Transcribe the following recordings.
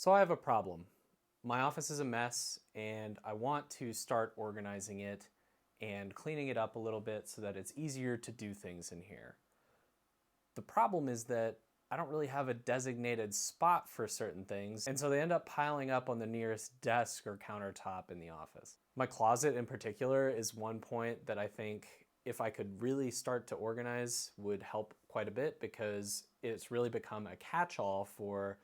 So I have a problem. My office is a mess and I want to start organizing it and cleaning it up a little bit so that it's easier to do things in here. The problem is that I don't really have a designated spot for certain things, and so they end up piling up on the nearest desk or countertop in the office. My closet in particular is one point that I think if I could really start to organize would help quite a bit, because it's really become a catch-all for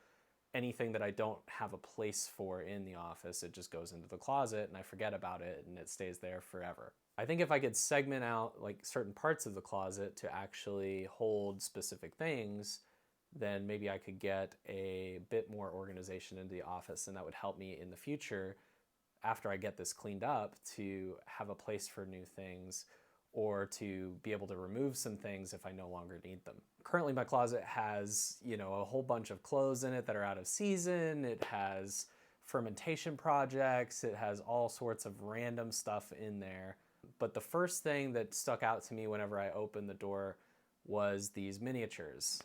anything that I don't have a place for in the office. It just goes into the closet and I forget about it and it stays there forever. I think if I could segment out like certain parts of the closet to actually hold specific things, then maybe I could get a bit more organization into the office, and that would help me in the future after I get this cleaned up to have a place for new things, or to be able to remove some things if I no longer need them. Currently my closet has, a whole bunch of clothes in it that are out of season. It has fermentation projects. It has all sorts of random stuff in there. But the first thing that stuck out to me whenever I opened the door was these miniatures.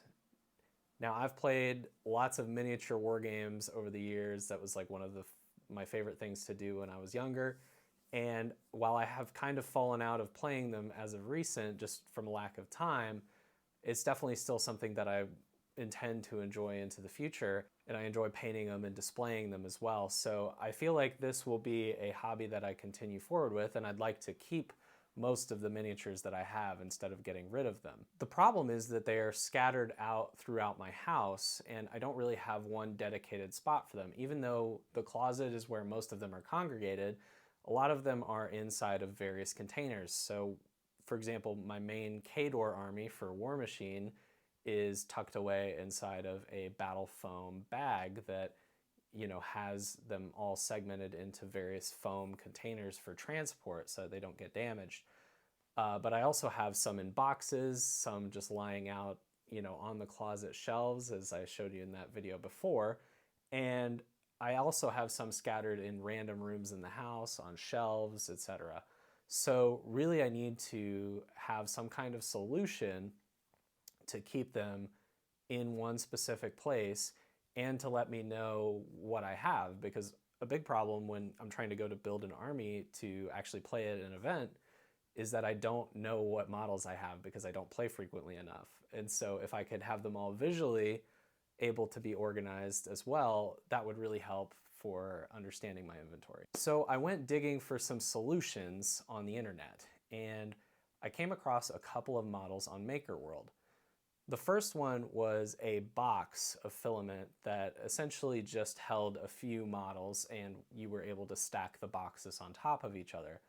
Now, I've played lots of miniature war games over the years. That was like one of my favorite things to do when I was younger. And while I have kind of fallen out of playing them as of recent, just from a lack of time, it's definitely still something that I intend to enjoy into the future. And I enjoy painting them and displaying them as well. So I feel like this will be a hobby that I continue forward with, and I'd like to keep most of the miniatures that I have instead of getting rid of them. The problem is that they are scattered out throughout my house, and I don't really have one dedicated spot for them. Even though the closet is where most of them are congregated, a lot of them are inside of various containers. So, for example, my main Khador army for War Machine is tucked away inside of a battle foam bag that has them all segmented into various foam containers for transport so they don't get damaged. But I also have some in boxes, some just lying out, on the closet shelves, as I showed you in that video before. And I also have some scattered in random rooms in the house, on shelves, etc. So really I need to have some kind of solution to keep them in one specific place and to let me know what I have, because a big problem when I'm trying to go to build an army to actually play at an event is that I don't know what models I have because I don't play frequently enough. And so if I could have them all visually able to be organized as well, that would really help for understanding my inventory. So I went digging for some solutions on the internet, and I came across a couple of models on MakerWorld. The first one was a box of filament that essentially just held a few models, and you were able to stack the boxes on top of each other.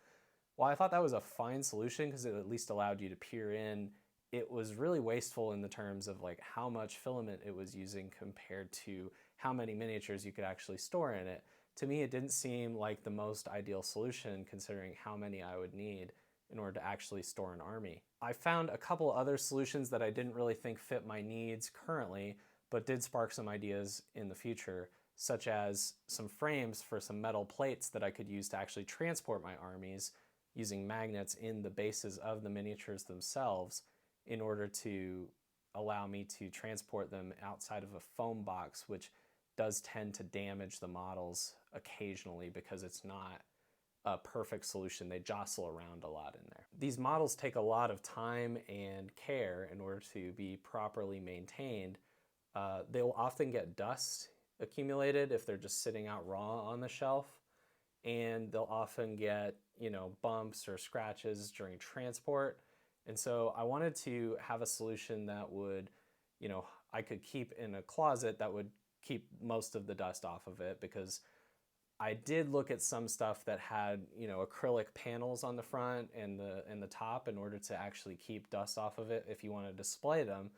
While I thought that was a fine solution because it at least allowed you to peer in, it was really wasteful in the terms of like how much filament it was using compared to how many miniatures you could actually store in it. To me, it didn't seem like the most ideal solution considering how many I would need in order to actually store an army. I found a couple other solutions that I didn't really think fit my needs currently, but did spark some ideas in the future, such as some frames for some metal plates that I could use to actually transport my armies using magnets in the bases of the miniatures themselves in order to allow me to transport them outside of a foam box, which does tend to damage the models occasionally because it's not a perfect solution. They jostle around a lot in there. These models take a lot of time and care in order to be properly maintained. They will often get dust accumulated if they're just sitting out raw on the shelf, and they'll often get bumps or scratches during transport. And so I wanted to have a solution that would, I could keep in a closet that would keep most of the dust off of it, because I did look at some stuff that had, acrylic panels on the front and the top in order to actually keep dust off of it if you want to display them.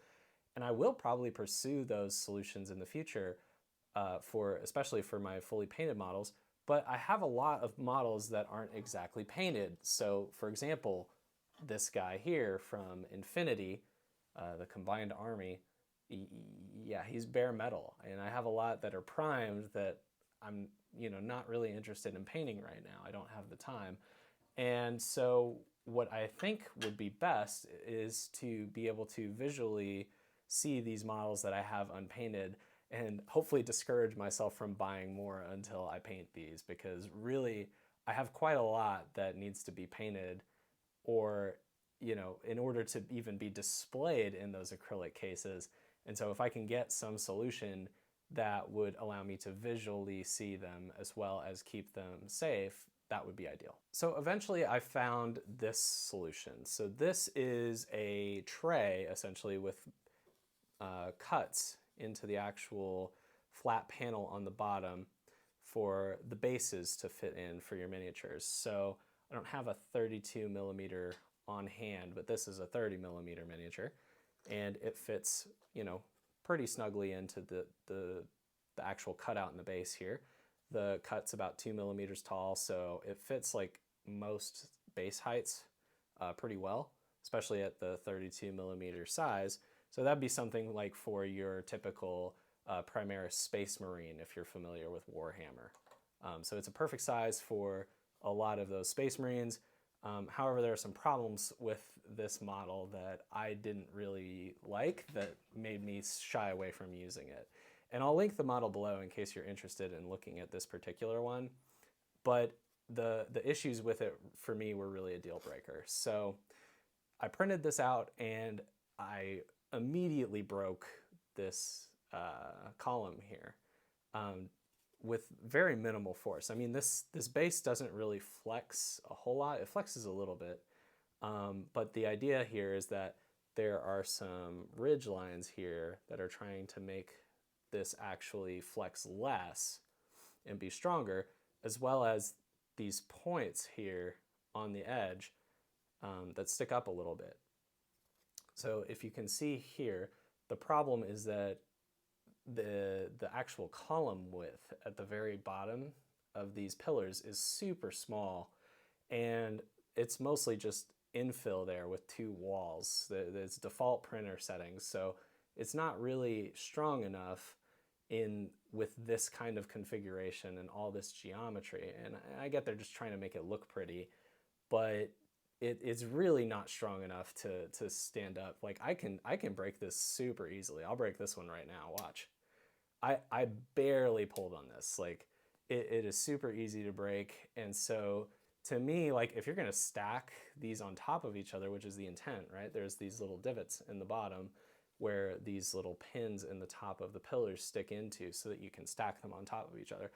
And I will probably pursue those solutions in the future, especially for my fully painted models. But I have a lot of models that aren't exactly painted. So, for example, this guy here from Infinity, the Combined Army, yeah, he's bare metal. And I have a lot that are primed that I'm not really interested in painting right now. I don't have the time. And so what I think would be best is to be able to visually see these models that I have unpainted and hopefully discourage myself from buying more until I paint these, because really I have quite a lot that needs to be painted, or in order to even be displayed in those acrylic cases. And so if I can get some solution that would allow me to visually see them as well as keep them safe, that would be ideal. So eventually I found this solution. So this is a tray essentially with cuts into the actual flat panel on the bottom for the bases to fit in for your miniatures. So I don't have a 32 millimeter on hand, but this is a 30 millimeter miniature, and it fits, pretty snugly into the actual cutout in the base here. The cut's about 2 millimeters tall, so it fits like most base heights pretty well, especially at the 32 millimeter size. So that'd be something like for your typical Primaris Space Marine, if you're familiar with Warhammer. So it's a perfect size for a lot of those Space Marines. However, there are some problems with this model that I didn't really like that made me shy away from using it. And I'll link the model below in case you're interested in looking at this particular one. But the issues with it for me were really a deal breaker. So I printed this out and I immediately broke this column here with very minimal force. I mean, this base doesn't really flex a whole lot. It flexes a little bit. But the idea here is that there are some ridge lines here that are trying to make this actually flex less and be stronger, as well as these points here on the edge that stick up a little bit. So if you can see here, the problem is that the actual column width at the very bottom of these pillars is super small, and it's mostly just infill there with two walls. It's default printer settings, so it's not really strong enough with this kind of configuration and all this geometry. And I get they're just trying to make it look pretty, but it's really not strong enough to stand up. Like I can break this super easily. I'll break this one right now. Watch. I barely pulled on this. Like it is super easy to break. And so to me, like if you're gonna stack these on top of each other, which is the intent, right? There's these little divots in the bottom where these little pins in the top of the pillars stick into so that you can stack them on top of each other.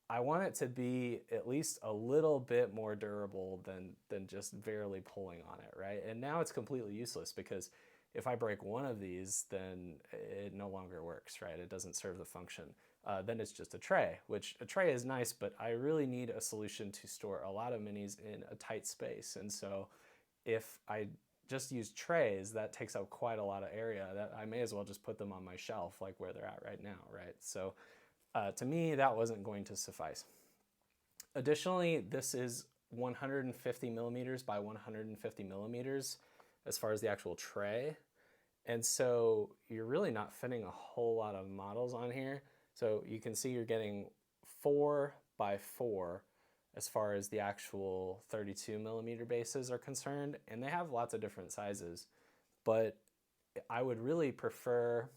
I want it to be at least a little bit more durable than just barely pulling on it, right? And now it's completely useless because if I break one of these, then it no longer works, right? It doesn't serve the function. Then it's just a tray, which a tray is nice, but I really need a solution to store a lot of minis in a tight space. And so if I just use trays, that takes up quite a lot of area. That I may as well just put them on my shelf like where they're at right now, right? So to me, that wasn't going to suffice. Additionally, this is 150 millimeters by 150 millimeters as far as the actual tray. And so you're really not fitting a whole lot of models on here. So you can see you're getting 4 by 4 as far as the actual 32 millimeter bases are concerned. And they have lots of different sizes, but I would really prefer,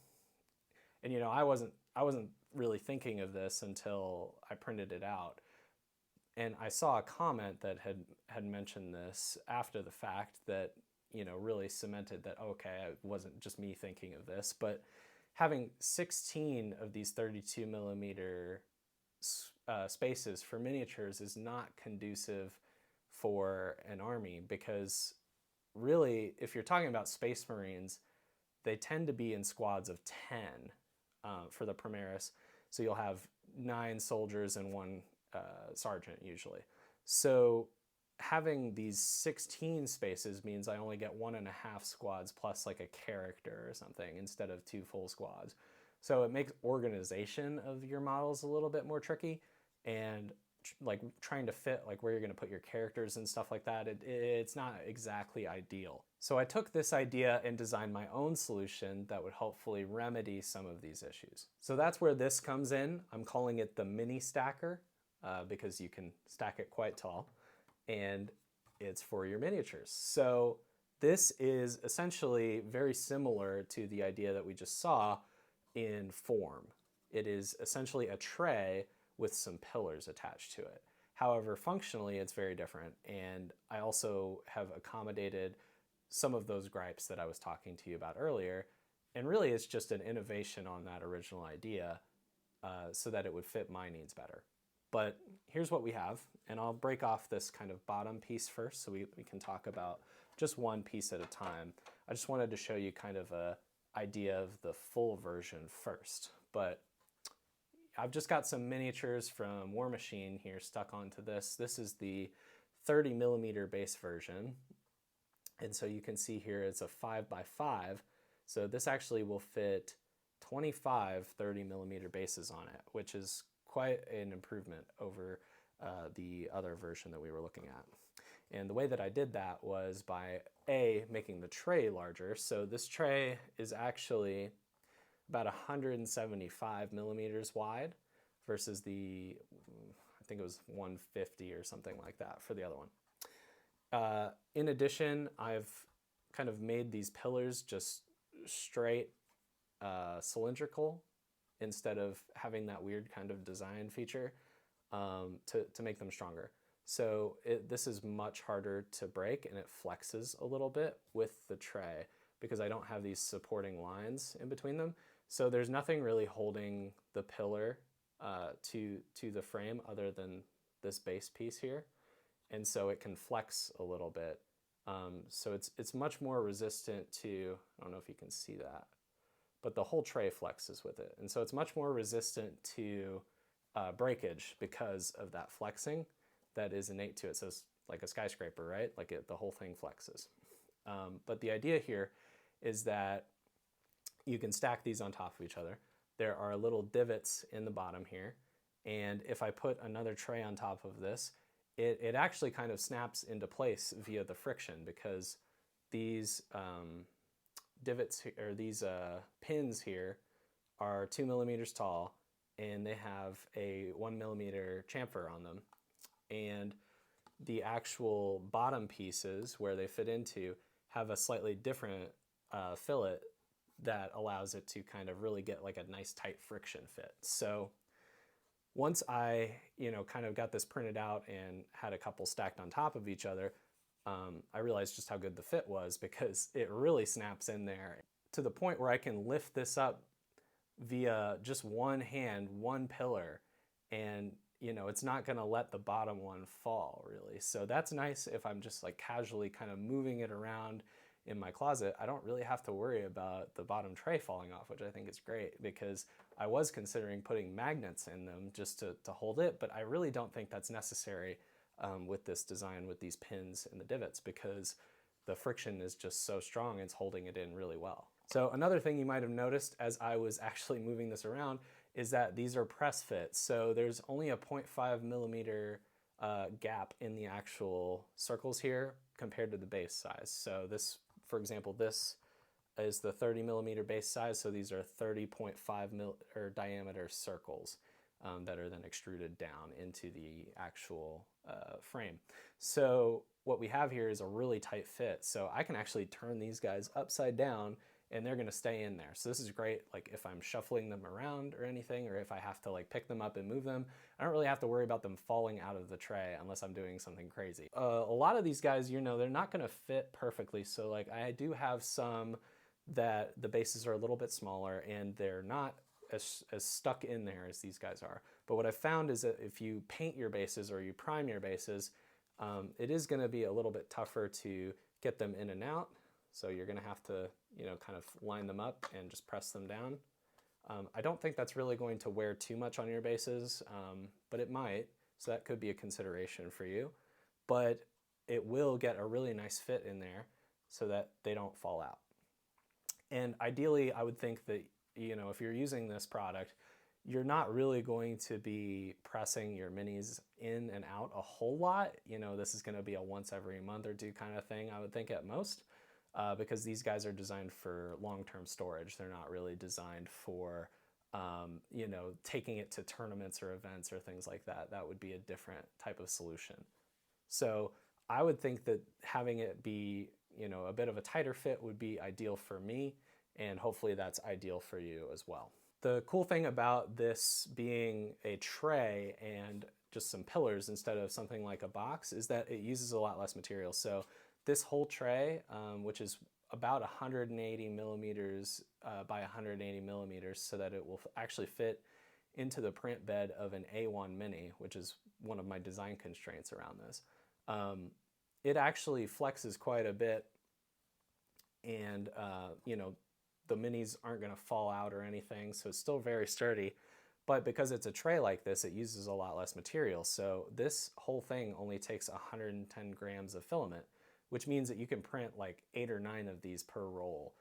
and I wasn't really thinking of this until I printed it out. And I saw a comment that had mentioned this after the fact that, really cemented that, okay, it wasn't just me thinking of this, but having 16 of these 32 millimeter spaces for miniatures is not conducive for an army, because really, if you're talking about Space Marines, they tend to be in squads of 10 for the Primaris. So you'll have 9 soldiers and 1 sergeant usually. So having these 16 spaces means I only get 1.5 squads plus like a character or something instead of 2 full squads. So it makes organization of your models a little bit more tricky, and like trying to fit like where you're going to put your characters and stuff like that, it's not exactly ideal. So I took this idea and designed my own solution that would hopefully remedy some of these issues. So that's where this comes in. I'm calling it the mini stacker because you can stack it quite tall, and it's for your miniatures. So this is essentially very similar to the idea that we just saw in form. It is essentially a tray with some pillars attached to it. However, functionally, it's very different. And I also have accommodated some of those gripes that I was talking to you about earlier. And really, it's just an innovation on that original idea so that it would fit my needs better. But here's what we have. And I'll break off this kind of bottom piece first so we can talk about just one piece at a time. I just wanted to show you kind of a idea of the full version first. But I've just got some miniatures from War Machine here stuck onto this. This is the 30 millimeter base version. And so you can see here it's a 5x5. So this actually will fit 25 30 millimeter bases on it, which is quite an improvement over the other version that we were looking at. And the way that I did that was by making the tray larger. So this tray is actually about 175 millimeters wide versus I think it was 150 or something like that for the other one. In addition, I've kind of made these pillars just straight cylindrical instead of having that weird kind of design feature to make them stronger. So this is much harder to break, and it flexes a little bit with the tray because I don't have these supporting lines in between them. So there's nothing really holding the pillar to the frame other than this base piece here. And so it can flex a little bit. So it's much more resistant to, I don't know if you can see that, but the whole tray flexes with it. And so it's much more resistant to breakage because of that flexing that is innate to it. So it's like a skyscraper, right? Like the whole thing flexes. But the idea here is that you can stack these on top of each other. There are little divots in the bottom here. And if I put another tray on top of this, it actually kind of snaps into place via the friction because these divots or these pins here are 2 millimeters tall and they have a 1 millimeter chamfer on them. And the actual bottom pieces where they fit into have a slightly different fillet that allows it to kind of really get like a nice tight friction fit. So once I, kind of got this printed out and had a couple stacked on top of each other, I realized just how good the fit was because it really snaps in there to the point where I can lift this up via just one hand, one pillar, and it's not going to let the bottom one fall really. So that's nice if I'm just like casually kind of moving it around in my closet. I don't really have to worry about the bottom tray falling off, which I think is great because I was considering putting magnets in them just to hold it, but I really don't think that's necessary with this design with these pins and the divots because the friction is just so strong, it's holding it in really well. So another thing you might have noticed as I was actually moving this around is that these are press fits. So there's only a 0.5 millimeter gap in the actual circles here compared to the base size. So this, for example, this is the 30 millimeter base size. So these are 30.5 diameter circles that are then extruded down into the actual frame. So what we have here is a really tight fit. So I can actually turn these guys upside down and they're gonna stay in there. So this is great, like if I'm shuffling them around or anything, or if I have to like pick them up and move them, I don't really have to worry about them falling out of the tray unless I'm doing something crazy. A lot of these guys, they're not gonna fit perfectly. So like I do have some that the bases are a little bit smaller and they're not as stuck in there as these guys are. But what I've found is that if you paint your bases or you prime your bases, it is gonna be a little bit tougher to get them in and out. So you're gonna have to, kind of line them up and just press them down. I don't think that's really going to wear too much on your bases, but it might, so that could be a consideration for you. But it will get a really nice fit in there so that they don't fall out. And ideally, I would think that, if you're using this product, you're not really going to be pressing your minis in and out a whole lot. This is gonna be a once every month or two kind of thing, I would think at most. Because these guys are designed for long-term storage. They're not really designed for, taking it to tournaments or events or things like that. That would be a different type of solution. So I would think that having it be, a bit of a tighter fit would be ideal for me, and hopefully that's ideal for you as well. The cool thing about this being a tray and just some pillars instead of something like a box is that it uses a lot less material. So this whole tray, which is about 180 millimeters by 180 millimeters, so that it will actually fit into the print bed of an A1 Mini, which is one of my design constraints around this. It actually flexes quite a bit, and you know, the minis aren't going to fall out or anything, so it's still very sturdy. But because it's a tray like this, it uses a lot less material. So this whole thing only takes 110 grams of filament, which means that you can print like 8 or 9 of these per roll.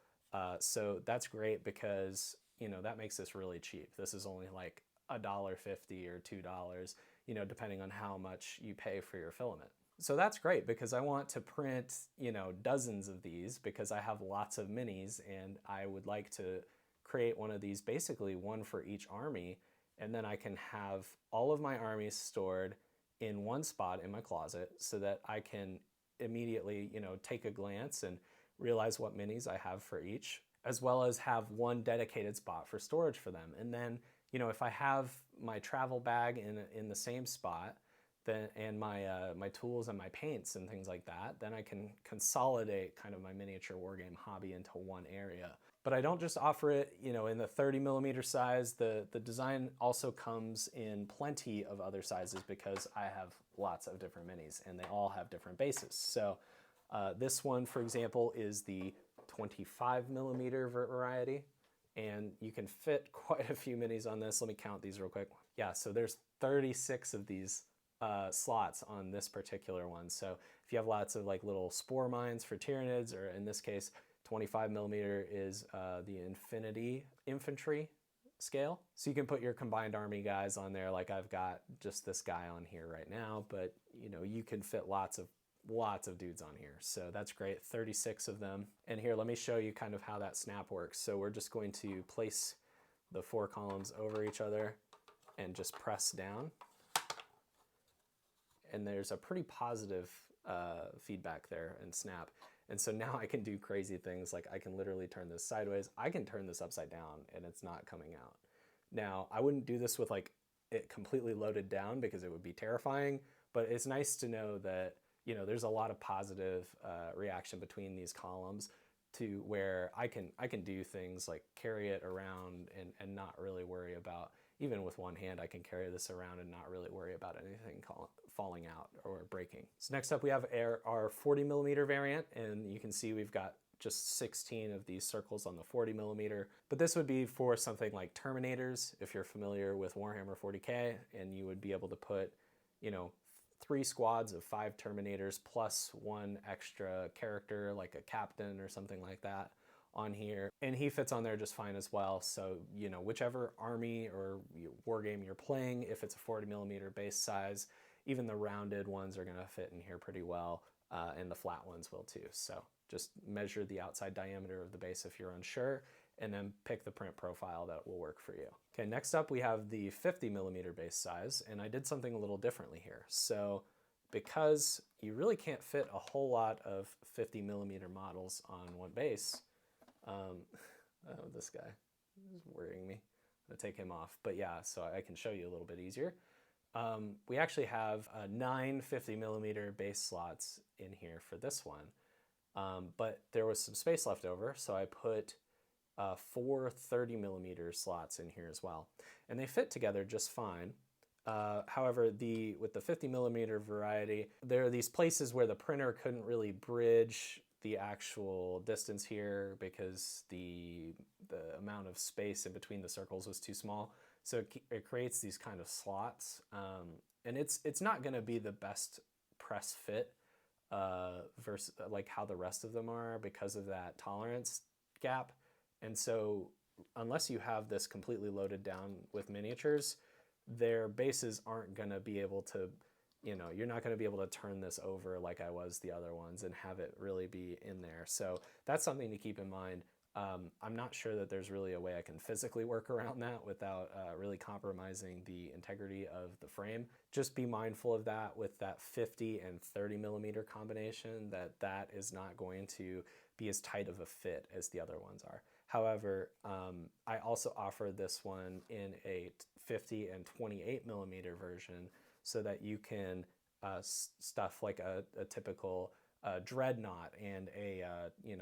So that's great because, you know, that makes this really cheap. This is only like $1.50 or $2, you know, depending on how much you pay for your filament. So that's great because I want to print, you know, dozens of these because I have lots of minis, and I would like to create one of these, basically one for each army, and then I can have all of my armies stored in one spot in my closet so that I can immediately, you know, take a glance and realize what minis I have for each, as well as have one dedicated spot for storage for them. And then, you know, if I have my travel bag in the same spot, then, and my my tools and my paints and things like that, then I can consolidate kind of my miniature wargame hobby into one area. But I don't just offer it, you know, in the 30 millimeter size. The design also comes in plenty of other sizes because I have lots of different minis and they all have different bases. So this one, for example, is the 25 millimeter variety, and you can fit quite a few minis on this. Let me count these real quick. Yeah, so there's 36 of these slots on this particular one. So if you have lots of like little spore mines for Tyranids, or in this case, 25 millimeter is the Infinity infantry scale. So you can put your combined army guys on there. Like I've got just this guy on here right now, but you know, you can fit lots of dudes on here. So that's great, 36 of them. And here, let me show you kind of how that snap works. So we're just going to place the 4 columns over each other and just press down. And there's a pretty positive feedback there and snap. And so now I can do crazy things, like I can literally turn this sideways. I can turn this upside down and it's not coming out. Now, I wouldn't do this with like it completely loaded down because it would be terrifying, but it's nice to know that, you know, there's a lot of positive reaction between these columns to where I can do things like carry it around and not really worry about, even with one hand, I can carry this around and not really worry about anything falling out or breaking. So next up we have our 40 millimeter variant, and you can see we've got just 16 of these circles on the 40 millimeter, but this would be for something like Terminators, if you're familiar with Warhammer 40K, and you would be able to put, you know, 3 squads of 5 Terminators plus 1 extra character like a captain or something like that on here, and he fits on there just fine as well. So, you know, whichever army or war game you're playing, if it's a 40 millimeter base size, even the rounded ones are going to fit in here pretty well, and the flat ones will too. So just measure the outside diameter of the base if you're unsure, and then pick the print profile that will work for you. Okay, next up we have the 50 millimeter base size, and I did something a little differently here. So because you really can't fit a whole lot of 50 millimeter models on one base, oh, this guy is worrying me. I'm gonna take him off, but yeah, so I can show you a little bit easier. We actually have 9 50 millimeter base slots in here for this one, but there was some space left over, so I put 4 30 millimeter slots in here as well, and they fit together just fine. However, with the 50 millimeter variety, there are these places where the printer couldn't really bridge the actual distance here because the amount of space in between the circles was too small. So it creates these kind of slots, and it's not going to be the best press fit versus like how the rest of them are because of that tolerance gap. And so unless you have this completely loaded down with miniatures, their bases aren't going to be able to, you know, you're not going to be able to turn this over like I was the other ones and have it really be in there. So that's something to keep in mind. I'm not sure that there's really a way I can physically work around that without really compromising the integrity of the frame. Just be mindful of that with that 50 and 30 millimeter combination, that is not going to be as tight of a fit as the other ones are. However, I also offer this one in a 50 and 28 millimeter version so that you can stuff like a typical dreadnought and a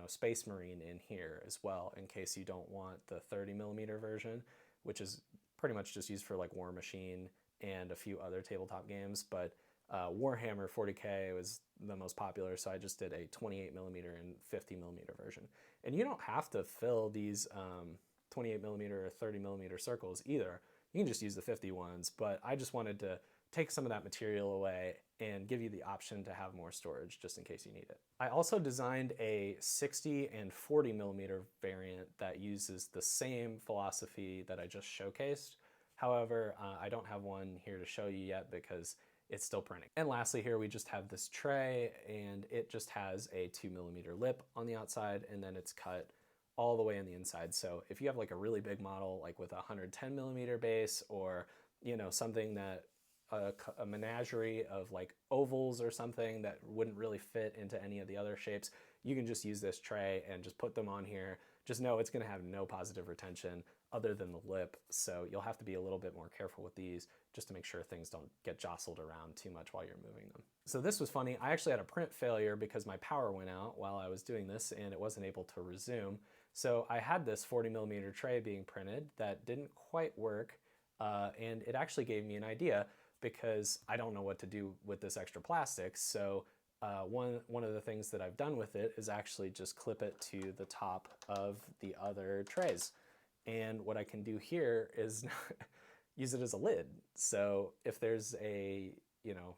Space Marine in here as well, in case you don't want the 30 millimeter version, which is pretty much just used for like War Machine and a few other tabletop games. But Warhammer 40K was the most popular, so I just did a 28 millimeter and 50 millimeter version. And you don't have to fill these 28 millimeter or 30 millimeter circles either. You can just use the 50 ones, but I just wanted to take some of that material away and give you the option to have more storage just in case you need it. I also designed a 60 and 40 millimeter variant that uses the same philosophy that I just showcased. However, I don't have one here to show you yet because it's still printing. And lastly here we just have this tray, and it just has a 2 millimeter lip on the outside, and then it's cut all the way on the inside. So if you have like a really big model, like with a 110 millimeter base, or something that a menagerie of like ovals or something that wouldn't really fit into any of the other shapes, you can just use this tray and just put them on here. Just know it's going to have no positive retention other than the lip, so you'll have to be a little bit more careful with these just to make sure things don't get jostled around too much while you're moving them. So this was funny. I actually had a print failure because my power went out while I was doing this and it wasn't able to resume. So I had this 40 millimeter tray being printed that didn't quite work, and it actually gave me an idea because I don't know what to do with this extra plastic. So one of the things that I've done with it is actually just clip it to the top of the other trays. And what I can do here is use it as a lid. So if there's a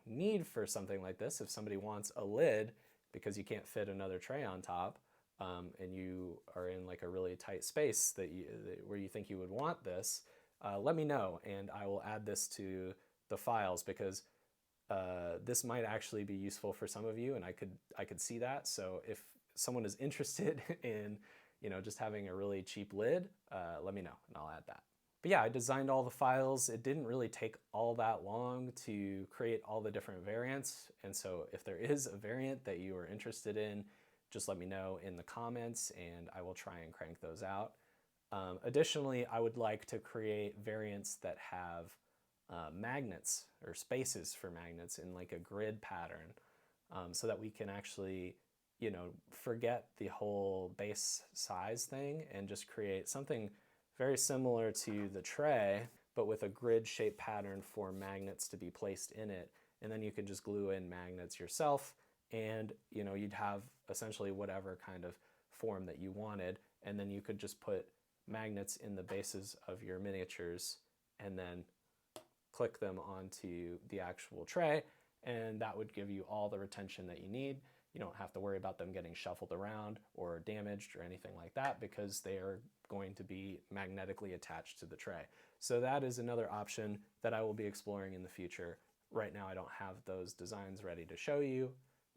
need for something like this, if somebody wants a lid because you can't fit another tray on top, and you are in like a really tight space where you think you would want this, let me know and I will add this to the files, because this might actually be useful for some of you, and I could see that. So if someone is interested in just having a really cheap lid, let me know and I'll add that. But yeah, I designed all the files. It didn't really take all that long to create all the different variants, and so if there is a variant that you are interested in, just let me know in the comments and I will try and crank those out. Additionally, I would like to create variants that have magnets or spaces for magnets in like a grid pattern, so that we can actually forget the whole base size thing and just create something very similar to the tray, but with a grid shape pattern for magnets to be placed in it. And then you could just glue in magnets yourself, and you'd have essentially whatever kind of form that you wanted, and then you could just put magnets in the bases of your miniatures and then click them onto the actual tray, and that would give you all the retention that you need. You don't have to worry about them getting shuffled around or damaged or anything like that, because they are going to be magnetically attached to the tray. So that is another option that I will be exploring in the future. Right now I don't have those designs ready to show you,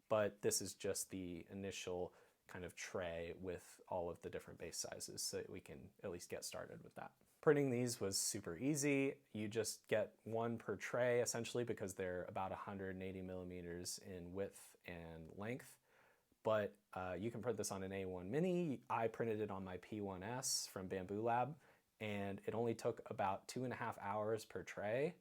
but this is just the initial kind of tray with all of the different base sizes so that we can at least get started with that. Printing these was super easy. You just get one per tray essentially, because they're about 180 millimeters in width and length. But you can print this on an A1 Mini. I printed it on my P1S from Bamboo Lab, and it only took about 2.5 hours per tray,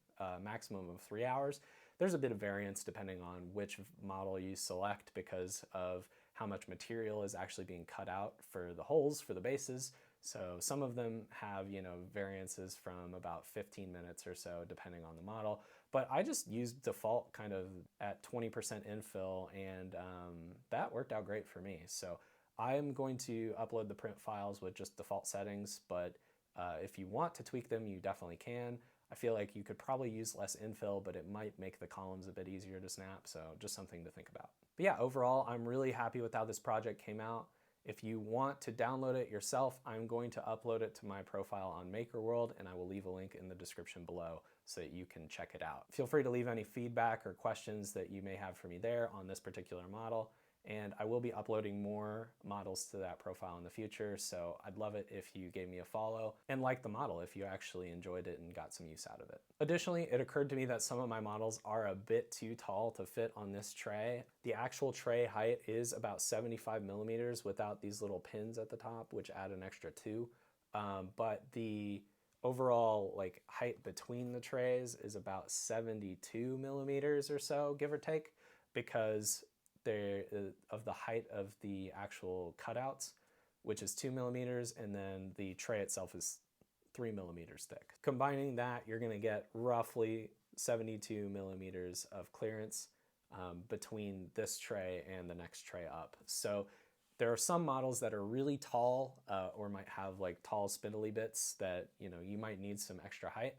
maximum of 3 hours. There's a bit of variance depending on which model you select because of how much material is actually being cut out for the holes for the bases. So some of them have, variances from about 15 minutes or so, depending on the model. But I just used default kind of at 20% infill, and that worked out great for me. So I'm going to upload the print files with just default settings, but if you want to tweak them, you definitely can. I feel like you could probably use less infill, but it might make the columns a bit easier to snap, so just something to think about. But yeah, overall, I'm really happy with how this project came out. If you want to download it yourself, I'm going to upload it to my profile on MakerWorld, and I will leave a link in the description below so that you can check it out. Feel free to leave any feedback or questions that you may have for me there on this particular model, and I will be uploading more models to that profile in the future, so I'd love it if you gave me a follow and liked the model if you actually enjoyed it and got some use out of it. Additionally, it occurred to me that some of my models are a bit too tall to fit on this tray. The actual tray height is about 75 millimeters without these little pins at the top, which add an extra 2, but the overall like height between the trays is about 72 millimeters or so, give or take, because of the height of the actual cutouts, which is 2 millimeters, and then the tray itself is 3 millimeters thick. Combining that, you're going to get roughly 72 millimeters of clearance between this tray and the next tray up. So there are some models that are really tall or might have like tall spindly bits that you might need some extra height.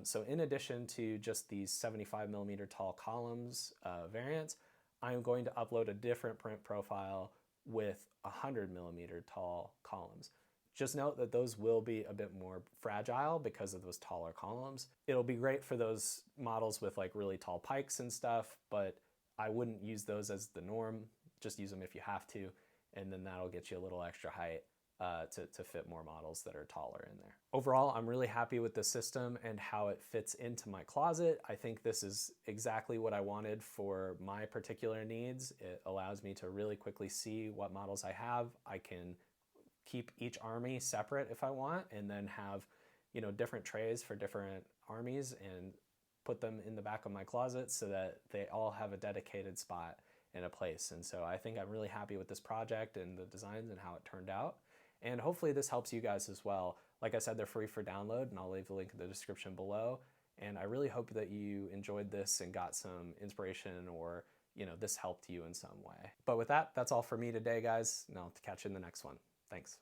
So in addition to just these 75 millimeter tall columns variants, I'm going to upload a different print profile with 100 millimeter tall columns. Just note that those will be a bit more fragile because of those taller columns. It'll be great for those models with like really tall pikes and stuff, but I wouldn't use those as the norm. Just use them if you have to, and then that'll get you a little extra height to fit more models that are taller in there. Overall, I'm really happy with the system and how it fits into my closet. I think this is exactly what I wanted for my particular needs. It allows me to really quickly see what models I have. I can keep each army separate if I want, and then have different trays for different armies and put them in the back of my closet so that they all have a dedicated spot and a place. And so I think I'm really happy with this project and the designs and how it turned out. And hopefully this helps you guys as well. Like I said, they're free for download, and I'll leave the link in the description below. And I really hope that you enjoyed this and got some inspiration, or this helped you in some way. But with that, that's all for me today, guys, and I'll catch you in the next one. Thanks.